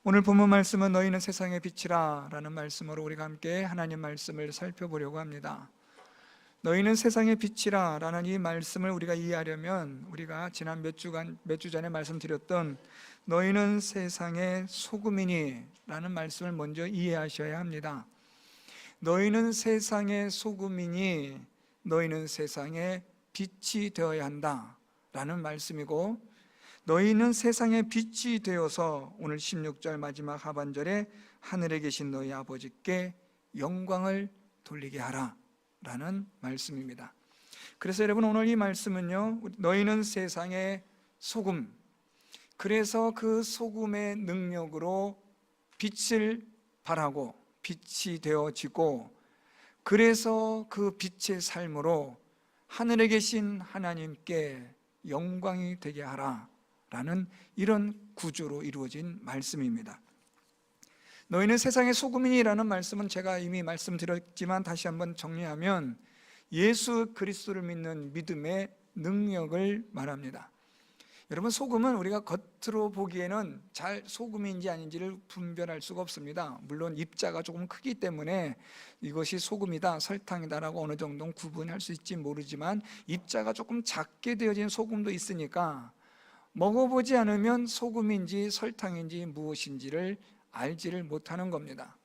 오늘 본문 말씀은 너희는 세상의 빛이라 라는 말씀으로 우리가 함께 하나님 말씀을 살펴보려고 합니다. 너희는 세상의 빛이라 라는 이 말씀을 우리가 이해하려면 우리가 지난 몇 주 전에 말씀드렸던 너희는 세상의 소금이니 라는 말씀을 먼저 이해하셔야 합니다. 너희는 세상의 소금이니 너희는 세상의 빛이 되어야 한다 라는 말씀이고, 너희는 세상의 빛이 되어서 오늘 16절 마지막 하반절에 하늘에 계신 너희 아버지께 영광을 돌리게 하라 라는 말씀입니다. 그래서 여러분, 오늘 이 말씀은요, 너희는 세상의 소금, 그래서 그 소금의 능력으로 빛을 발하고 빛이 되어지고, 그래서 그 빛의 삶으로 하늘에 계신 하나님께 영광이 되게 하라 라는 이런 구조로 이루어진 말씀입니다. 너희는 세상의 소금이라는 말씀은 제가 이미 말씀드렸지만 다시 한번 정리하면 예수 그리스도를 믿는 믿음의 능력을 말합니다. 여러분, 소금은 우리가 겉으로 보기에는 잘 소금인지 아닌지를 분별할 수가 없습니다. 물론 입자가 조금 크기 때문에 이것이 소금이다, 설탕이다라고 어느 정도 구분할 수 있지 모르지만, 입자가 조금 작게 되어진 소금도 있으니까 먹어보지 않으면 소금인지 설탕인지 무엇인지를 알지를 못하는 겁니다.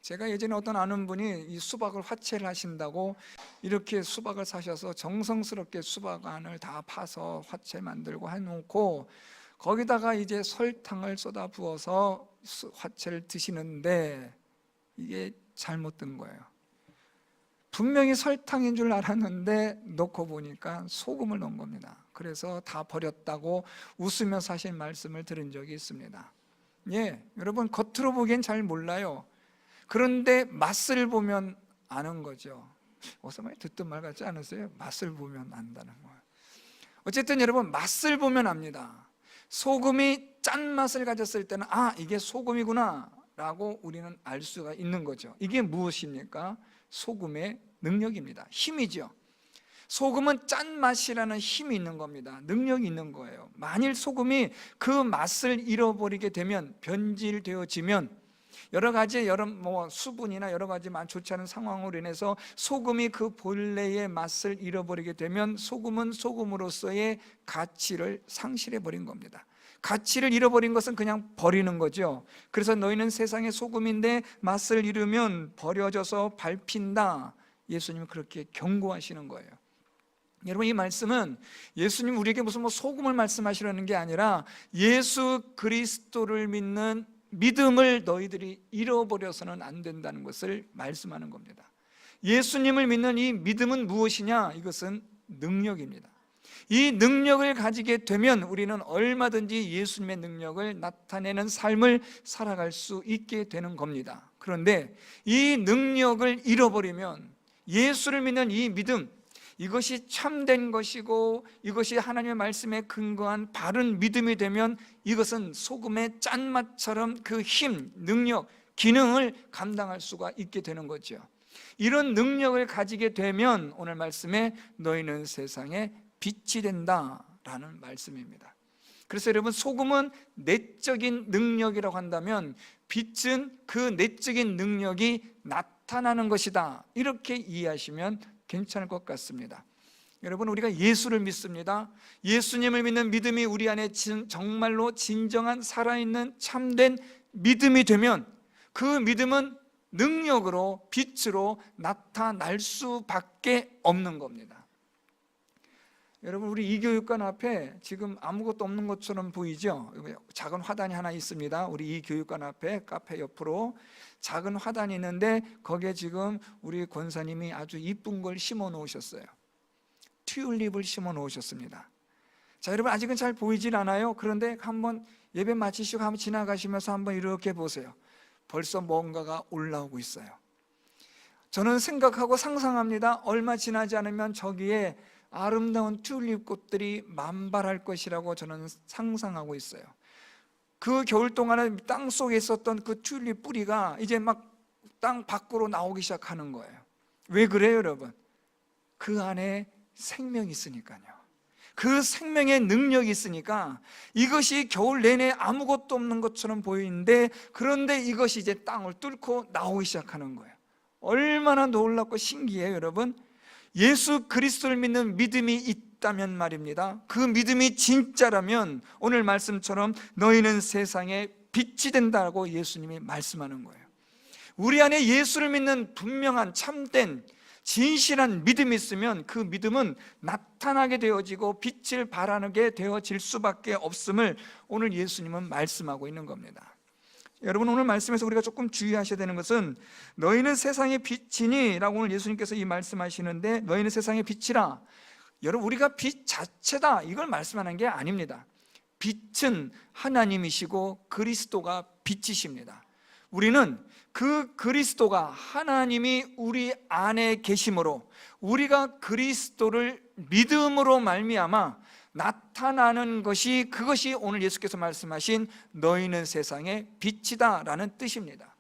제가 예전에 어떤 아는 분이 이 수박을 화채를 하신다고 이렇게 수박을 사셔서 정성스럽게 수박 안을 다 파서 화채 만들고 해놓고 거기다가 이제 설탕을 쏟아 부어서 화채를 드시는데 이게 잘못된 거예요. 분명히 설탕인 줄 알았는데 넣고 보니까 소금을 넣은 겁니다. 그래서 다 버렸다고 웃으면서 하신 말씀을 들은 적이 있습니다. 여러분, 겉으로 보기엔 잘 몰라요. 그런데 맛을 보면 아는 거죠. 어서 많이 듣던 말 같지 않으세요? 맛을 보면 안다는 거예요. 어쨌든 여러분, 맛을 보면 압니다. 소금이 짠맛을 가졌을 때는 이게 소금이구나 라고 우리는 알 수가 있는 거죠. 이게 무엇입니까? 소금의 능력입니다. 힘이죠. 소금은 짠맛이라는 힘이 있는 겁니다. 능력이 있는 거예요. 만일 소금이 그 맛을 잃어버리게 되면, 변질되어지면 여러 가지 수분이나 여러 가지 좋지 않은 상황으로 인해서 소금이 그 본래의 맛을 잃어버리게 되면 소금은 소금으로서의 가치를 상실해 버린 겁니다. 가치를 잃어버린 것은 그냥 버리는 거죠. 그래서 너희는 세상의 소금인데 맛을 잃으면 버려져서 밟힌다. 예수님은 그렇게 경고하시는 거예요. 여러분, 이 말씀은 예수님 우리에게 무슨 소금을 말씀하시려는 게 아니라 예수 그리스도를 믿는 믿음을 너희들이 잃어버려서는 안 된다는 것을 말씀하는 겁니다. 예수님을 믿는 이 믿음은 무엇이냐? 이것은 능력입니다. 이 능력을 가지게 되면 우리는 얼마든지 예수님의 능력을 나타내는 삶을 살아갈 수 있게 되는 겁니다. 그런데 이 능력을 잃어버리면 예수를 믿는 이 믿음, 이것이 참된 것이고 이것이 하나님의 말씀에 근거한 바른 믿음이 되면 이것은 소금의 짠맛처럼 그 힘, 능력, 기능을 감당할 수가 있게 되는 거죠. 이런 능력을 가지게 되면 오늘 말씀에 너희는 세상에 빛이 된다라는 말씀입니다. 그래서 여러분, 소금은 내적인 능력이라고 한다면 빛은 그 내적인 능력이 나타나는 것이다, 이렇게 이해하시면 괜찮을 것 같습니다. 여러분, 우리가 예수를 믿습니다. 예수님을 믿는 믿음이 우리 안에 정말로 진정한 살아있는 참된 믿음이 되면 그 믿음은 능력으로, 빛으로 나타날 수밖에 없는 겁니다. 여러분, 우리 이 교육관 앞에 지금 아무것도 없는 것처럼 보이죠? 작은 화단이 하나 있습니다. 우리 이 교육관 앞에 카페 옆으로 작은 화단이 있는데 거기에 지금 우리 권사님이 아주 이쁜 걸 심어 놓으셨어요. 튤립을 심어 놓으셨습니다. 자, 여러분, 아직은 잘 보이질 않아요. 그런데 한번 예배 마치시고 한번 지나가시면서 한번 이렇게 보세요. 벌써 뭔가가 올라오고 있어요. 저는 생각하고 상상합니다. 얼마 지나지 않으면 저기에 아름다운 튤립 꽃들이 만발할 것이라고 저는 상상하고 있어요. 그 겨울 동안에 땅 속에 있었던 그 튤립 뿌리가 이제 막 땅 밖으로 나오기 시작하는 거예요. 왜 그래요, 여러분? 그 안에 생명이 있으니까요. 그 생명의 능력이 있으니까 이것이 겨울 내내 아무것도 없는 것처럼 보이는데, 그런데 이것이 이제 땅을 뚫고 나오기 시작하는 거예요. 얼마나 놀랍고 신기해요, 여러분. 예수 그리스도를 믿는 믿음이 있다면 말입니다, 그 믿음이 진짜라면 오늘 말씀처럼 너희는 세상에 빛이 된다고 예수님이 말씀하는 거예요. 우리 안에 예수를 믿는 분명한 참된 진실한 믿음이 있으면 그 믿음은 나타나게 되어지고 빛을 발하게 되어질 수밖에 없음을 오늘 예수님은 말씀하고 있는 겁니다. 여러분, 오늘 말씀에서 우리가 조금 주의하셔야 되는 것은 너희는 세상의 빛이니 라고 오늘 예수님께서 이 말씀하시는데, 너희는 세상의 빛이라, 여러분 우리가 빛 자체다 이걸 말씀하는 게 아닙니다. 빛은 하나님이시고 그리스도가 빛이십니다. 우리는 그 그리스도가 하나님이 우리 안에 계심으로 우리가 그리스도를 믿음으로 말미암아 나타나는 것이, 그것이 오늘 예수께서 말씀하신 너희는 세상의 빛이다 라는 뜻입니다.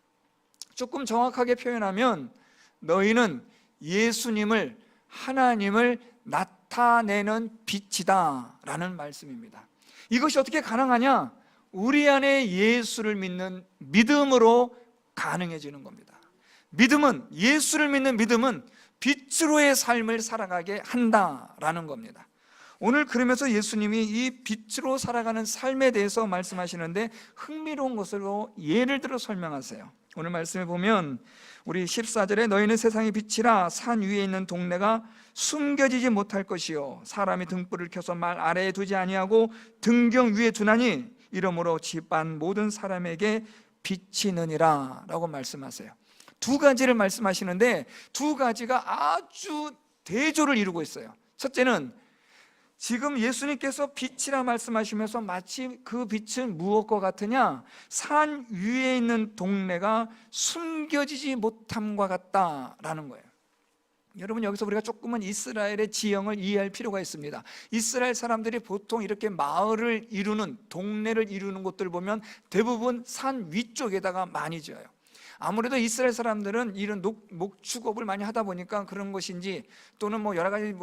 조금 정확하게 표현하면 너희는 예수님을, 하나님을 나타내는 빛이다 라는 말씀입니다. 이것이 어떻게 가능하냐? 우리 안에 예수를 믿는 믿음으로 가능해지는 겁니다. 믿음은, 예수를 믿는 믿음은 빛으로의 삶을 살아가게 한다라는 겁니다. 오늘 그러면서 예수님이 이 빛으로 살아가는 삶에 대해서 말씀하시는데 흥미로운 것으로 예를 들어 설명하세요. 오늘 말씀에 보면 우리 14절에 너희는 세상의 빛이라, 산 위에 있는 동네가 숨겨지지 못할 것이요 사람이 등불을 켜서 말 아래에 두지 아니하고 등경 위에 두나니 이러므로 집안 모든 사람에게 빛이느니라 라고 말씀하세요. 두 가지를 말씀하시는데 두 가지가 아주 대조를 이루고 있어요. 첫째는 지금 예수님께서 빛이라 말씀하시면서 마치 그 빛은 무엇과 같으냐? 산 위에 있는 동네가 숨겨지지 못함과 같다라는 거예요. 여러분, 여기서 우리가 조금은 이스라엘의 지형을 이해할 필요가 있습니다. 이스라엘 사람들이 보통 이렇게 마을을 이루는, 동네를 이루는 곳들 보면 대부분 산 위쪽에다가 많이 지어요. 아무래도 이스라엘 사람들은 이런 목축업을 많이 하다 보니까 그런 것인지, 또는 뭐 여러 가지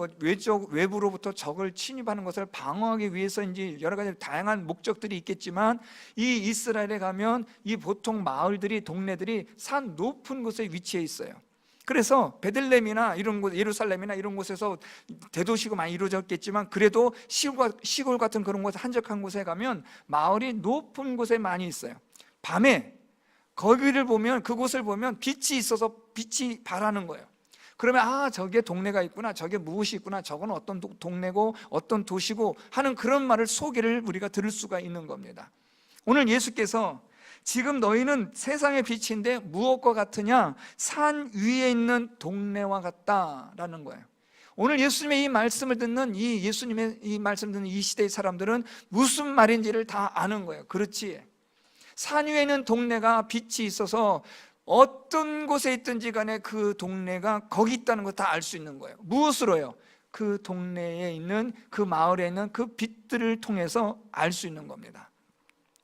외부로부터 적을 침입하는 것을 방어하기 위해서인지 여러 가지 다양한 목적들이 있겠지만, 이 이스라엘에 가면 이 보통 마을들이, 동네들이 산 높은 곳에 위치해 있어요. 그래서 베들레헴이나 이런 곳, 예루살렘이나 이런 곳에서 대도시가 많이 이루어졌겠지만, 그래도 시골 같은 그런 곳, 한적한 곳에 가면 마을이 높은 곳에 많이 있어요. 밤에 거기를 보면, 그곳을 보면 빛이 있어서 빛이 발하는 거예요. 그러면 저게 동네가 있구나, 저게 무엇이 있구나, 저건 어떤 동네고 어떤 도시고 하는 그런 말을, 소개를 우리가 들을 수가 있는 겁니다. 오늘 예수께서 지금 너희는 세상의 빛인데 무엇과 같으냐? 산 위에 있는 동네와 같다라는 거예요. 오늘 예수님의 이 말씀을 듣는, 예수님의 이 말씀 듣는 이 시대의 사람들은 무슨 말인지를 다 아는 거예요. 그렇지, 산 위에 있는 동네가 빛이 있어서 어떤 곳에 있든지 간에 그 동네가 거기 있다는 거 다 알 수 있는 거예요. 무엇으로요? 그 동네에 있는, 그 마을에 있는 그 빛들을 통해서 알 수 있는 겁니다.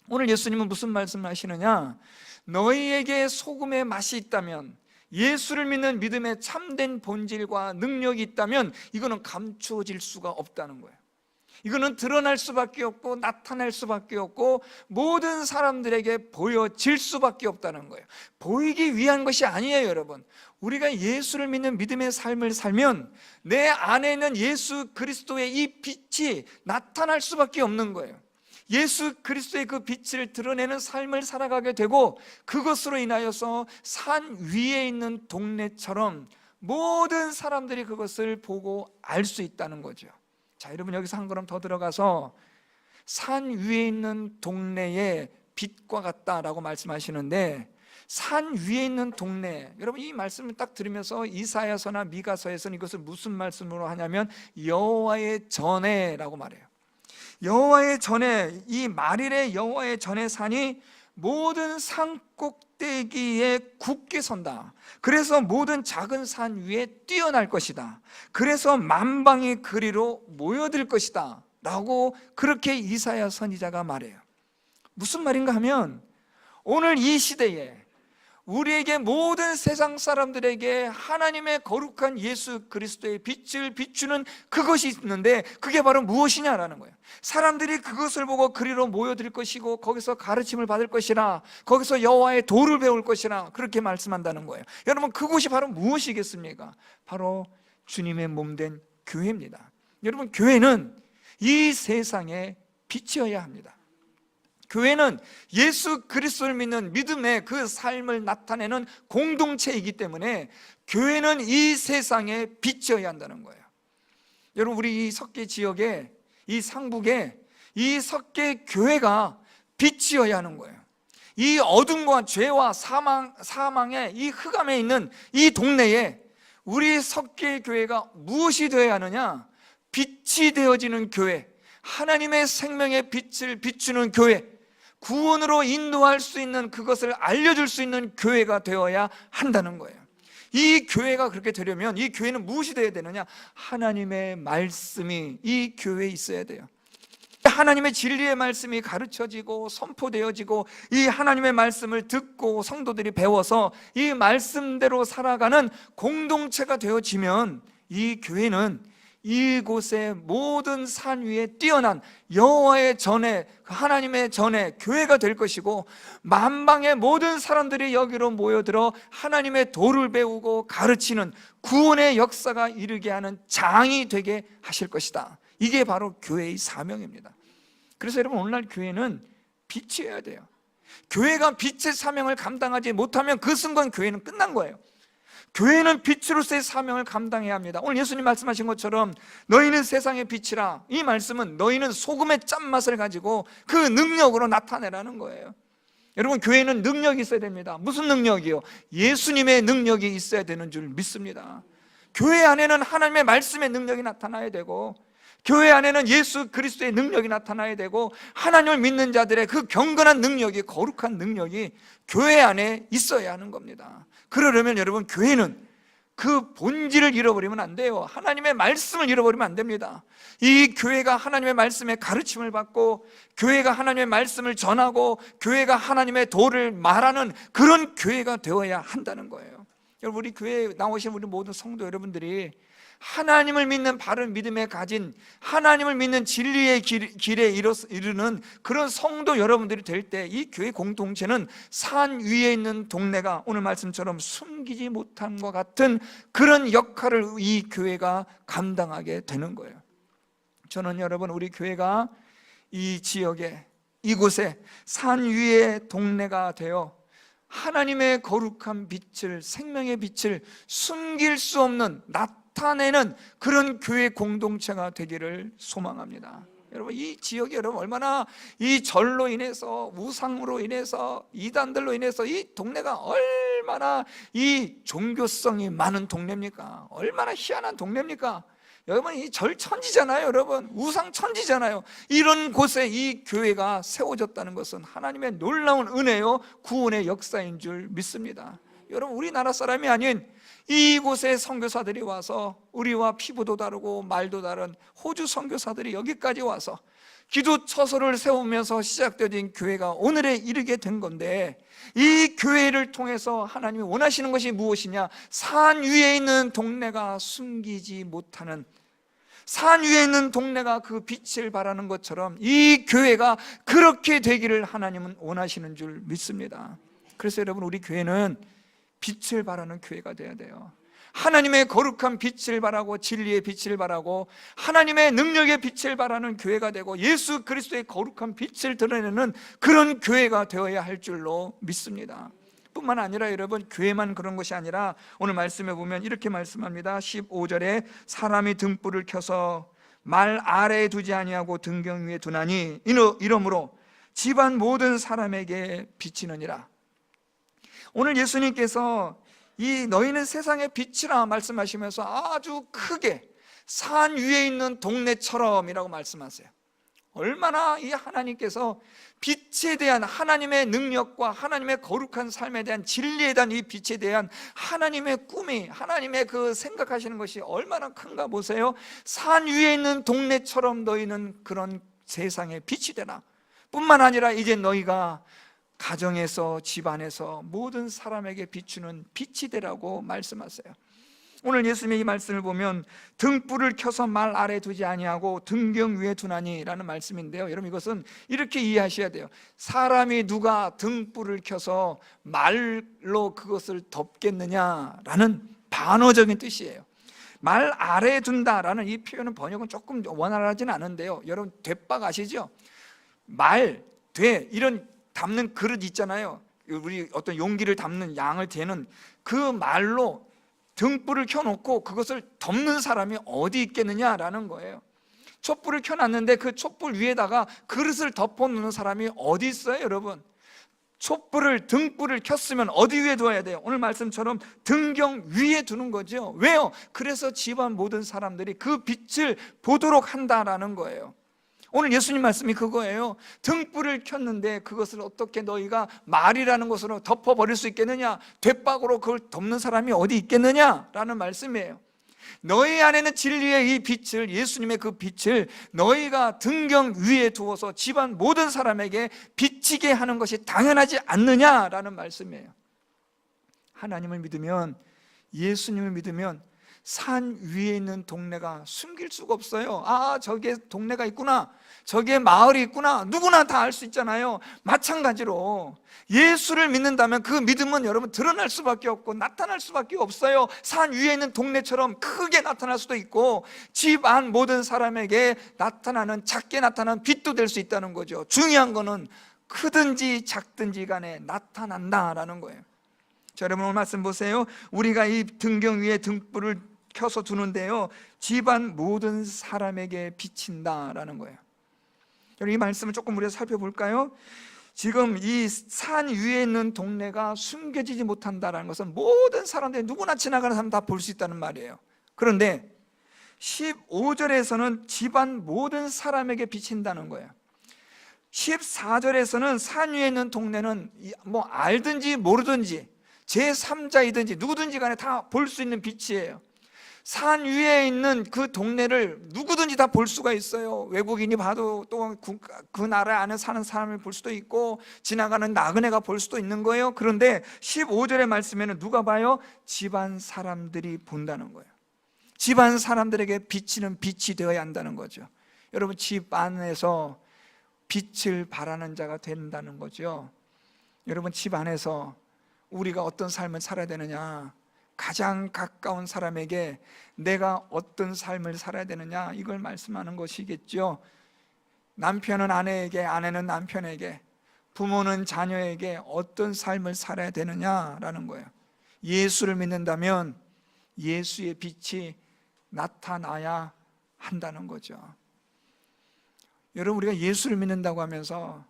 오늘 예수님은 무슨 말씀을 하시느냐? 너희에게 소금의 맛이 있다면, 예수를 믿는 믿음의 참된 본질과 능력이 있다면 이거는 감추어질 수가 없다는 거예요. 이거는 드러날 수밖에 없고 나타날 수밖에 없고 모든 사람들에게 보여질 수밖에 없다는 거예요. 보이기 위한 것이 아니에요, 여러분. 우리가 예수를 믿는 믿음의 삶을 살면 내 안에 있는 예수 그리스도의 이 빛이 나타날 수밖에 없는 거예요. 예수 그리스도의 그 빛을 드러내는 삶을 살아가게 되고, 그것으로 인하여서 산 위에 있는 동네처럼 모든 사람들이 그것을 보고 알 수 있다는 거죠. 자, 여러분, 여기서 한 걸음 더 들어가서 산 위에 있는 동네의 빛과 같다라고 말씀하시는데, 산 위에 있는 동네, 여러분 이 말씀을 딱 들으면서 이사야서나 미가서에서는 이것을 무슨 말씀으로 하냐면 여호와의 전에라고 말해요. 여호와의 전에, 이 만일의 여호와의 전의 산이 모든 산 꼭대기에 굳게 선다. 그래서 모든 작은 산 위에 뛰어날 것이다. 그래서 만방의 그리로 모여들 것이다 라고 그렇게 이사야 선지자가 말해요. 무슨 말인가 하면, 오늘 이 시대에 우리에게 모든 세상 사람들에게 하나님의 거룩한 예수 그리스도의 빛을 비추는 그것이 있는데 그게 바로 무엇이냐라는 거예요. 사람들이 그것을 보고 그리로 모여들 것이고 거기서 가르침을 받을 것이라, 거기서 여호와의 도를 배울 것이라, 그렇게 말씀한다는 거예요. 여러분, 그곳이 바로 무엇이겠습니까? 바로 주님의 몸된 교회입니다. 여러분, 교회는 이 세상의 빛이어야 합니다. 교회는 예수 그리스도를 믿는 믿음의 그 삶을 나타내는 공동체이기 때문에 교회는 이 세상의 빛이어야 한다는 거예요. 여러분, 우리 이 석계 지역에, 이 상북에 이 석계 교회가 빛이어야 하는 거예요. 이 어둠과 죄와 사망의 이 흑암에 있는 이 동네에 우리 석계 교회가 무엇이 되어야 하느냐? 빛이 되어지는 교회, 하나님의 생명의 빛을 비추는 교회, 구원으로 인도할 수 있는, 그것을 알려줄 수 있는 교회가 되어야 한다는 거예요. 이 교회가 그렇게 되려면 이 교회는 무엇이 되어야 되느냐? 하나님의 말씀이 이 교회에 있어야 돼요. 하나님의 진리의 말씀이 가르쳐지고 선포되어지고 이 하나님의 말씀을 듣고 성도들이 배워서 이 말씀대로 살아가는 공동체가 되어지면 이 교회는 이곳의 모든 산 위에 뛰어난 여호와의 전에, 하나님의 전에 교회가 될 것이고, 만방의 모든 사람들이 여기로 모여들어 하나님의 도를 배우고 가르치는 구원의 역사가 이르게 하는 장이 되게 하실 것이다. 이게 바로 교회의 사명입니다. 그래서 여러분, 오늘날 교회는 빛이어야 돼요. 교회가 빛의 사명을 감당하지 못하면 그 순간 교회는 끝난 거예요. 교회는 빛으로서의 사명을 감당해야 합니다. 오늘 예수님 말씀하신 것처럼 너희는 세상의 빛이라, 이 말씀은 너희는 소금의 짠맛을 가지고 그 능력으로 나타내라는 거예요. 여러분, 교회는 능력이 있어야 됩니다. 무슨 능력이요? 예수님의 능력이 있어야 되는 줄 믿습니다. 교회 안에는 하나님의 말씀의 능력이 나타나야 되고, 교회 안에는 예수 그리스도의 능력이 나타나야 되고, 하나님을 믿는 자들의 그 경건한 능력이, 거룩한 능력이 교회 안에 있어야 하는 겁니다. 그러려면 여러분, 교회는 그 본질을 잃어버리면 안 돼요. 하나님의 말씀을 잃어버리면 안 됩니다. 이 교회가 하나님의 말씀의 가르침을 받고, 교회가 하나님의 말씀을 전하고, 교회가 하나님의 도를 말하는 그런 교회가 되어야 한다는 거예요. 여러분, 우리 교회에 나오신 우리 모든 성도 여러분들이 하나님을 믿는 바른 믿음에 가진, 하나님을 믿는 진리의 길에 이르는 그런 성도 여러분들이 될 때 이 교회 공동체는 산 위에 있는 동네가 오늘 말씀처럼 숨기지 못함과 같은 그런 역할을 이 교회가 감당하게 되는 거예요. 저는 여러분, 우리 교회가 이 지역에, 이곳에 산 위의 동네가 되어 하나님의 거룩한 빛을, 생명의 빛을 숨길 수 없는, 나타내는 그런 교회 공동체가 되기를 소망합니다. 여러분, 이 지역이 여러분 얼마나 이 절로 인해서, 우상으로 인해서, 이단들로 인해서 이 동네가 얼마나 이 종교성이 많은 동네입니까? 얼마나 희한한 동네입니까? 여러분, 이 절천지잖아요. 여러분, 우상천지잖아요. 이런 곳에 이 교회가 세워졌다는 것은 하나님의 놀라운 은혜요, 구원의 역사인 줄 믿습니다. 여러분, 우리나라 사람이 아닌 이곳에 선교사들이 와서, 우리와 피부도 다르고 말도 다른 호주 선교사들이 여기까지 와서 기도 처소를 세우면서 시작되어진 교회가 오늘에 이르게 된 건데, 이 교회를 통해서 하나님이 원하시는 것이 무엇이냐? 산 위에 있는 동네가 숨기지 못하는, 산 위에 있는 동네가 그 빛을 발하는 것처럼 이 교회가 그렇게 되기를 하나님은 원하시는 줄 믿습니다. 그래서 여러분, 우리 교회는 빛을 발하는 교회가 되어야 돼요. 하나님의 거룩한 빛을 발하고, 진리의 빛을 발하고, 하나님의 능력의 빛을 발하는 교회가 되고, 예수 그리스도의 거룩한 빛을 드러내는 그런 교회가 되어야 할 줄로 믿습니다. 뿐만 아니라 여러분, 교회만 그런 것이 아니라 오늘 말씀에 보면 이렇게 말씀합니다. 15절에 사람이 등불을 켜서 말 아래에 두지 아니하고 등경 위에 두나니 이러므로 집안 모든 사람에게 비치느니라. 오늘 예수님께서 이 너희는 세상의 빛이라 말씀하시면서 아주 크게 산 위에 있는 동네처럼이라고 말씀하세요. 얼마나 이 하나님께서 빛에 대한 하나님의 능력과 하나님의 거룩한 삶에 대한 진리에 대한 이 빛에 대한 하나님의 꿈이, 하나님의 그 생각하시는 것이 얼마나 큰가 보세요. 산 위에 있는 동네처럼 너희는 그런 세상의 빛이 되나. 뿐만 아니라 이제 너희가 가정에서, 집안에서 모든 사람에게 비추는 빛이 되라고 말씀하세요. 오늘 예수님의 이 말씀을 보면 등불을 켜서 말 아래 두지 아니하고 등경 위에 두나니 라는 말씀인데요, 여러분 이것은 이렇게 이해하셔야 돼요. 사람이 누가 등불을 켜서 말로 그것을 덮겠느냐라는 반어적인 뜻이에요. 말 아래에 둔다라는 이 표현은 번역은 조금 원활하진 않은데요, 여러분 돛박 아시죠? 말, 돼 이런 담는 그릇 있잖아요. 우리 어떤 용기를 담는 양을 대는 그 말로 등불을 켜놓고 그것을 덮는 사람이 어디 있겠느냐라는 거예요. 촛불을 켜놨는데 그 촛불 위에다가 그릇을 덮어놓는 사람이 어디 있어요, 여러분? 등불을 켰으면 어디 위에 두어야 돼요? 오늘 말씀처럼 등경 위에 두는 거죠. 왜요? 그래서 집안 모든 사람들이 그 빛을 보도록 한다라는 거예요. 오늘 예수님 말씀이 그거예요. 등불을 켰는데 그것을 어떻게 너희가 말이라는 것으로 덮어버릴 수 있겠느냐? 돛박으로 그걸 덮는 사람이 어디 있겠느냐라는 말씀이에요. 너희 안에는 진리의 이 빛을, 예수님의 그 빛을 너희가 등경 위에 두어서 집안 모든 사람에게 비치게 하는 것이 당연하지 않느냐라는 말씀이에요. 하나님을 믿으면, 예수님을 믿으면 산 위에 있는 동네가 숨길 수가 없어요. 아, 저기에 동네가 있구나, 저기에 마을이 있구나, 누구나 다 알 수 있잖아요. 마찬가지로 예수를 믿는다면 그 믿음은 여러분 드러날 수밖에 없고 나타날 수밖에 없어요. 산 위에 있는 동네처럼 크게 나타날 수도 있고 집안 모든 사람에게 나타나는, 작게 나타나는 빛도 될 수 있다는 거죠. 중요한 거는 크든지 작든지 간에 나타난다라는 거예요. 자, 여러분 오늘 말씀 보세요. 우리가 이 등경 위에 등불을 켜서 두는데요, 집안 모든 사람에게 비친다라는 거예요. 여러분 이 말씀을 조금 우리가 살펴볼까요? 지금 이 산 위에 있는 동네가 숨겨지지 못한다는 것은 모든 사람들이, 누구나 지나가는 사람 다 볼 수 있다는 말이에요. 그런데 15절에서는 집안 모든 사람에게 비친다는 거예요. 14절에서는 산 위에 있는 동네는 뭐 알든지 모르든지 제3자이든지 누구든지 간에 다 볼 수 있는 빛이에요. 산 위에 있는 그 동네를 누구든지 다 볼 수가 있어요. 외국인이 봐도 또 그 나라 안에 사는 사람이 볼 수도 있고 지나가는 나그네가 볼 수도 있는 거예요. 그런데 15절의 말씀에는 누가 봐요? 집안 사람들이 본다는 거예요. 집안 사람들에게 비치는 빛이 되어야 한다는 거죠. 여러분 집 안에서 빛을 발하는 자가 된다는 거죠. 여러분 집 안에서 우리가 어떤 삶을 살아야 되느냐, 가장 가까운 사람에게 내가 어떤 삶을 살아야 되느냐, 이걸 말씀하는 것이겠죠. 남편은 아내에게, 아내는 남편에게, 부모는 자녀에게 어떤 삶을 살아야 되느냐라는 거예요. 예수를 믿는다면 예수의 빛이 나타나야 한다는 거죠. 여러분 우리가 예수를 믿는다고 하면서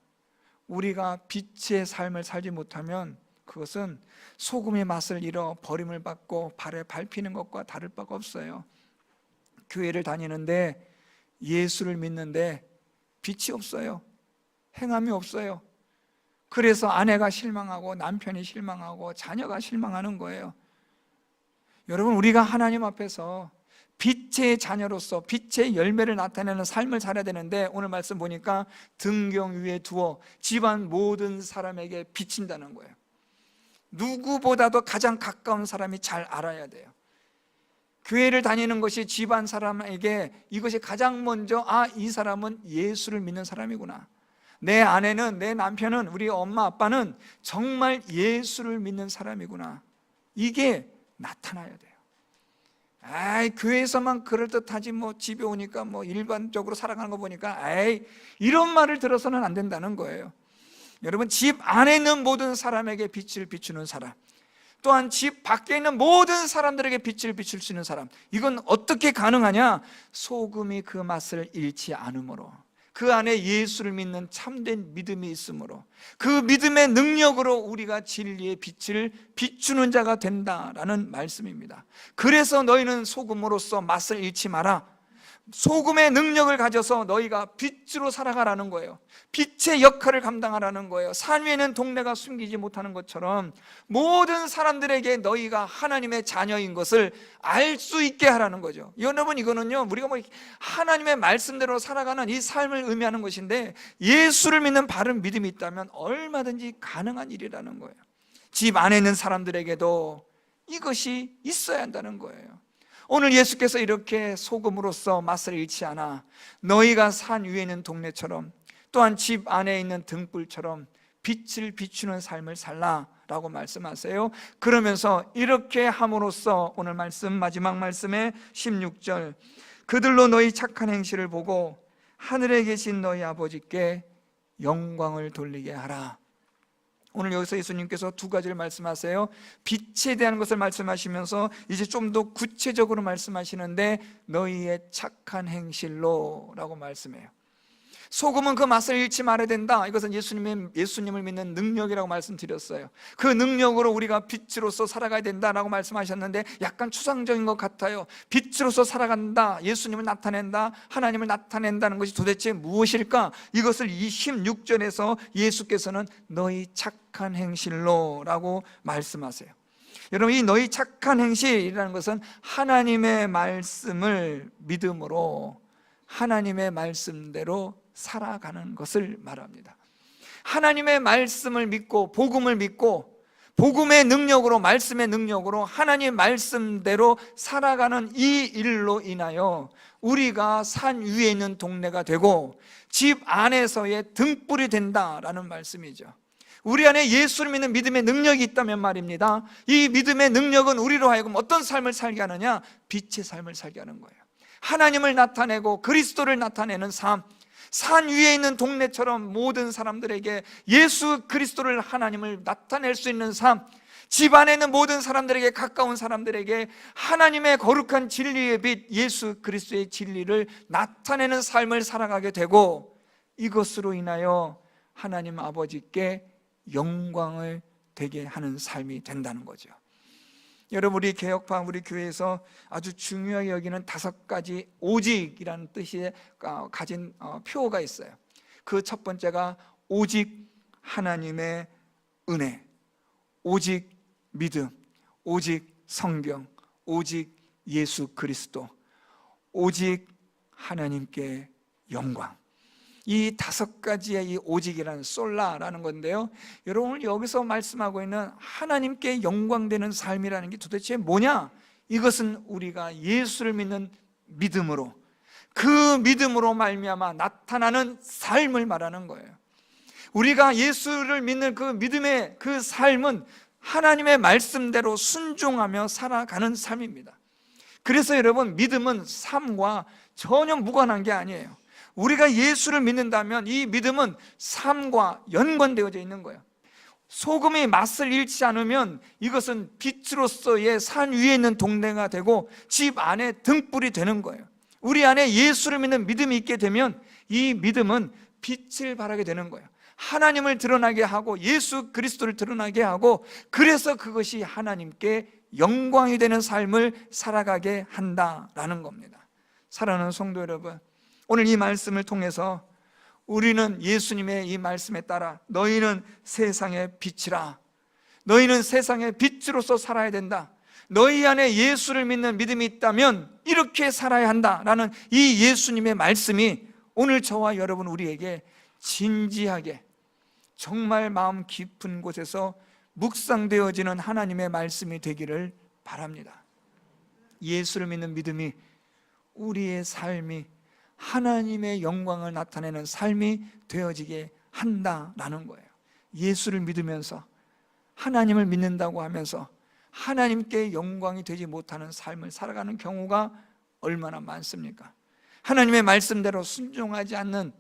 우리가 빛의 삶을 살지 못하면 그것은 소금의 맛을 잃어 버림을 받고 발에 밟히는 것과 다를 바가 없어요. 교회를 다니는데, 예수를 믿는데 빛이 없어요. 행함이 없어요. 그래서 아내가 실망하고 남편이 실망하고 자녀가 실망하는 거예요. 여러분 우리가 하나님 앞에서 빛의 자녀로서 빛의 열매를 나타내는 삶을 살아야 되는데, 오늘 말씀 보니까 등경 위에 두어 집안 모든 사람에게 비친다는 거예요. 누구보다도 가장 가까운 사람이 잘 알아야 돼요. 교회를 다니는 것이 집안 사람에게 이것이 가장 먼저, 아, 이 사람은 예수를 믿는 사람이구나, 내 아내는, 내 남편은, 우리 엄마 아빠는 정말 예수를 믿는 사람이구나, 이게 나타나야 돼요. 아이, 교회에서만 그럴듯하지 뭐 집에 오니까 뭐 일반적으로 살아가는 거 보니까 아이, 이런 말을 들어서는 안 된다는 거예요. 여러분 집 안에 있는 모든 사람에게 빛을 비추는 사람, 또한 집 밖에 있는 모든 사람들에게 빛을 비출 수 있는 사람, 이건 어떻게 가능하냐? 소금이 그 맛을 잃지 않으므로, 그 안에 예수를 믿는 참된 믿음이 있으므로, 그 믿음의 능력으로 우리가 진리의 빛을 비추는 자가 된다라는 말씀입니다. 그래서 너희는 소금으로서 맛을 잃지 마라. 소금의 능력을 가져서 너희가 빛으로 살아가라는 거예요. 빛의 역할을 감당하라는 거예요. 산 위에 있는 동네가 숨기지 못하는 것처럼 모든 사람들에게 너희가 하나님의 자녀인 것을 알 수 있게 하라는 거죠. 여러분, 이거는요, 우리가 뭐 하나님의 말씀대로 살아가는 이 삶을 의미하는 것인데, 예수를 믿는 바른 믿음이 있다면 얼마든지 가능한 일이라는 거예요. 집 안에 있는 사람들에게도 이것이 있어야 한다는 거예요. 오늘 예수께서 이렇게 소금으로서 맛을 잃지 않아 너희가 산 위에 있는 동네처럼, 또한 집 안에 있는 등불처럼 빛을 비추는 삶을 살라라고 말씀하세요. 그러면서 이렇게 함으로써 오늘 말씀, 마지막 말씀의 16절, 그들로 너희 착한 행실을 보고 하늘에 계신 너희 아버지께 영광을 돌리게 하라. 오늘 여기서 예수님께서 두 가지를 말씀하세요. 빛에 대한 것을 말씀하시면서 이제 좀 더 구체적으로 말씀하시는데, 너희의 착한 행실로 라고 말씀해요. 소금은 그 맛을 잃지 말아야 된다. 이것은 예수님을 믿는 능력이라고 말씀드렸어요. 그 능력으로 우리가 빛으로서 살아가야 된다라고 말씀하셨는데, 약간 추상적인 것 같아요. 빛으로서 살아간다, 예수님을 나타낸다, 하나님을 나타낸다는 것이 도대체 무엇일까? 이것을 26절에서 예수께서는 너희 착한 행실로 라고 말씀하세요. 여러분, 이 너희 착한 행실이라는 것은 하나님의 말씀을 믿음으로 하나님의 말씀대로 살아가는 것을 말합니다. 하나님의 말씀을 믿고 복음을 믿고 복음의 능력으로, 말씀의 능력으로 하나님의 말씀대로 살아가는 이 일로 인하여 우리가 산 위에 있는 동네가 되고 집 안에서의 등불이 된다라는 말씀이죠. 우리 안에 예수를 믿는 믿음의 능력이 있다면 말입니다, 이 믿음의 능력은 우리로 하여금 어떤 삶을 살게 하느냐? 빛의 삶을 살게 하는 거예요. 하나님을 나타내고 그리스도를 나타내는 삶, 산 위에 있는 동네처럼 모든 사람들에게 예수 그리스도를, 하나님을 나타낼 수 있는 삶, 집 안에 있는 모든 사람들에게, 가까운 사람들에게 하나님의 거룩한 진리의 빛, 예수 그리스도의 진리를 나타내는 삶을 살아가게 되고, 이것으로 인하여 하나님 아버지께 영광을 되게 하는 삶이 된다는 거죠. 여러분, 우리 개혁파, 우리 교회에서 아주 중요하게 여기는 5가지 오직이라는 뜻이 가진 표어가 있어요. 그 첫 번째가 오직 하나님의 은혜, 오직 믿음, 오직 성경, 오직 예수 그리스도, 오직 하나님께 영광. 이 5가지의 이 오직이라는 솔라라는 건데요, 여러분, 여기서 말씀하고 있는 하나님께 영광되는 삶이라는 게 도대체 뭐냐? 이것은 우리가 예수를 믿는 믿음으로, 그 믿음으로 말미암아 나타나는 삶을 말하는 거예요. 우리가 예수를 믿는 그 믿음의 그 삶은 하나님의 말씀대로 순종하며 살아가는 삶입니다. 그래서 여러분, 믿음은 삶과 전혀 무관한 게 아니에요. 우리가 예수를 믿는다면 이 믿음은 삶과 연관되어져 있는 거예요. 소금이 맛을 잃지 않으면 이것은 빛으로서의 산 위에 있는 동네가 되고 집 안에 등불이 되는 거예요. 우리 안에 예수를 믿는 믿음이 있게 되면 이 믿음은 빛을 발하게 되는 거예요. 하나님을 드러나게 하고 예수 그리스도를 드러나게 하고, 그래서 그것이 하나님께 영광이 되는 삶을 살아가게 한다라는 겁니다. 사랑하는 성도 여러분, 오늘 이 말씀을 통해서 우리는 예수님의 이 말씀에 따라 너희는 세상의 빛이라, 너희는 세상의 빛으로서 살아야 된다, 너희 안에 예수를 믿는 믿음이 있다면 이렇게 살아야 한다라는 이 예수님의 말씀이 오늘 저와 여러분 우리에게 진지하게, 정말 마음 깊은 곳에서 묵상되어지는 하나님의 말씀이 되기를 바랍니다. 예수를 믿는 믿음이 우리의 삶이 하나님의 영광을 나타내는 삶이 되어지게 한다라는 거예요. 예수를 믿으면서, 하나님을 믿는다고 하면서 하나님께 영광이 되지 못하는 삶을 살아가는 경우가 얼마나 많습니까? 하나님의 말씀대로 순종하지 않는,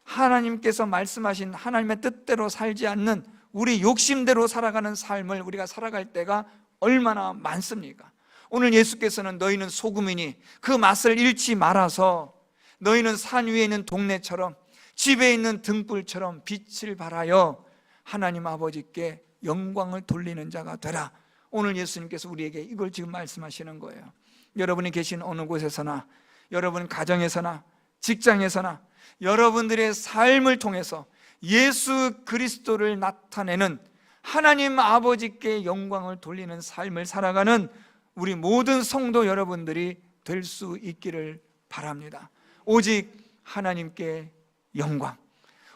하나님께서 말씀하신 하나님의 뜻대로 살지 않는, 우리 욕심대로 살아가는 삶을 우리가 살아갈 때가 얼마나 많습니까? 오늘 예수께서는 너희는 소금이니 그 맛을 잃지 말아서 너희는 산 위에 있는 동네처럼, 집에 있는 등불처럼 빛을 발하여 하나님 아버지께 영광을 돌리는 자가 되라. 오늘 예수님께서 우리에게 이걸 지금 말씀하시는 거예요. 여러분이 계신 어느 곳에서나 여러분 가정에서나 직장에서나 여러분들의 삶을 통해서 예수 그리스도를 나타내는 하나님 아버지께 영광을 돌리는 삶을 살아가는 우리 모든 성도 여러분들이 될 수 있기를 바랍니다. 오직 하나님께 영광,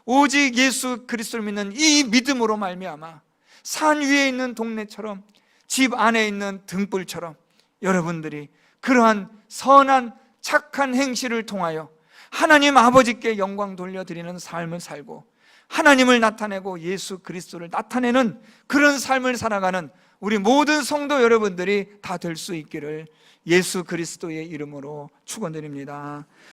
오직 예수 그리스도를 믿는 이 믿음으로 말미암아 산 위에 있는 동네처럼, 집 안에 있는 등불처럼 여러분들이 그러한 선한 착한 행실을 통하여 하나님 아버지께 영광 돌려드리는 삶을 살고 하나님을 나타내고 예수 그리스도를 나타내는 그런 삶을 살아가는 우리 모든 성도 여러분들이 다 될 수 있기를 예수 그리스도의 이름으로 축원드립니다.